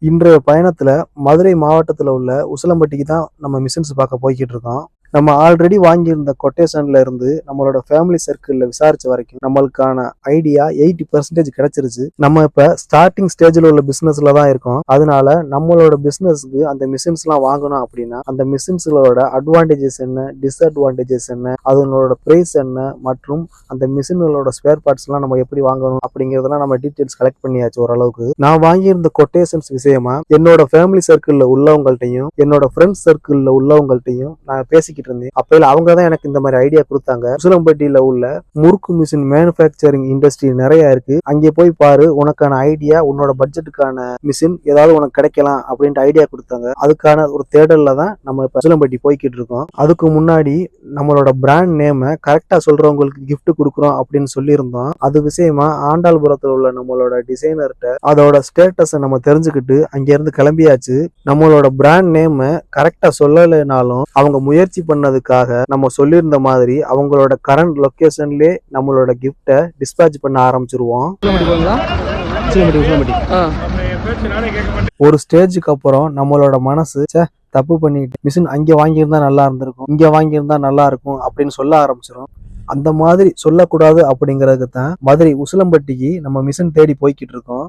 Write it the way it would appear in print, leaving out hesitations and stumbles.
இன்றைய பயணத்துல மதுரை மாவட்டத்துல உள்ள உசிலம்பட்டிக்கு தான் நம்ம மிஷின்ஸ் பார்க்க போய்கிட்டு இருக்கோம். நம்ம ஆல்ரெடி வாங்கியிருந்த கொட்டேஷன்ல இருந்து நம்மளோட ஃபேமிலி சர்க்கிள்ல விசாரிச்ச வரைக்கும் நம்மளுக்கான ஐடியா 80% கிடைச்சிருச்சு. நம்ம இப்ப ஸ்டார்டிங் ஸ்டேஜ்ல உள்ள பிசினஸ்ல தான் இருக்கோம். அதனால நம்மளோட பிசினஸ்க்கு அந்த மிஷின்ஸ் எல்லாம் வாங்கணும் அப்படின்னா அந்த மிஷின்ஸ்களோட அட்வான்டேஜஸ் என்ன, டிஸ்அட்வான்டேஜஸ் என்ன, அதனோட பிரைஸ் என்ன மற்றும் அந்த மிஷின்களோட ஸ்பேர் பார்ட்ஸ் எல்லாம் நம்ம எப்படி வாங்கணும் அப்படிங்கறதெல்லாம் நம்ம டீடைல்ஸ் கலெக்ட் பண்ணியாச்சு ஓரளவுக்கு. நான் வாங்கியிருந்த கொட்டேஷன்ஸ் விஷயமா என்னோட ஃபேமிலி சர்க்கிள்ல உள்ளவங்கள்ட்டையும் என்னோட ஃப்ரெண்ட்ஸ் சர்க்கிள்ல உள்ளவங்கள்ட்டையும் நான் பேசிக்கிட்டு இருந்தேன். அப்ப அவங்க தான் எனக்கு இந்த மாதிரி ஐடியா கொடுத்தாங்க. உசிலம்பட்டியில உள்ள முறுக்கு மிஷின் மேனுஃபேக்சரிங் இண்டஸ்ட்ரி நிறைய இருக்கு, அங்கே போய் பாரு, உனக்கான ஐடியா உன்னோட பட்ஜெட்டுக்கான மிஷின் ஏதாவது உனக்கு கிடைக்கலாம் அப்படின்ட்டு ஐடியா கொடுத்தாங்க. அதுக்கான ஒரு தேடல்ல தான் நம்ம இப்ப உசிலம்பட்டி போய்கிட்டு இருக்கோம். அதுக்கு முன்னாடி நம்மளோட பிராண்ட் நேம கரெக்டா சொல்றவங்களுக்கு கிஃப்ட் கொடுக்குறோம் அப்படின்னு சொல்லியிருந்தோம். அது விஷயமா ஆண்டாள்புரத்துல உள்ள நம்மளோட டிசைனர்கிட்ட அதோட ஸ்டேட்டஸை நம்ம தெரிஞ்சுக்கிட்டு அங்க இருந்து கிளம்பியாச்சு. நம்மளோட பிராண்ட் நேம கரெக்டா சொல்லலைனாலும் அவங்க முயற்சி பண்ணதுக்காக நம்ம சொல்லியிருந்த மாதிரி அவங்களோட கரண்ட் லொகேஷன்லயே நம்மளோட கிஃப்டை டிஸ்பேட்ச் பண்ண ஆரம்பிச்சிருவோம். ஒரு ஸ்டேஜுக்கு அப்புறம் நம்மளோட மனசு தப்பு பண்ணிட்டு மிஷின் அங்கே வாங்கியிருந்தா நல்லா இருந்திருக்கும், இங்க வாங்கியிருந்தா நல்லா இருக்கும் அப்படின்னு சொல்ல ஆரம்பிச்சிடும். அந்த மாதிரி சொல்லக்கூடாது அப்படிங்கிறதுக்கு தான் மதுரை உசிலம்பட்டிக்கு நம்ம மிஷின் தேடி போய்கிட்டு இருக்கோம்.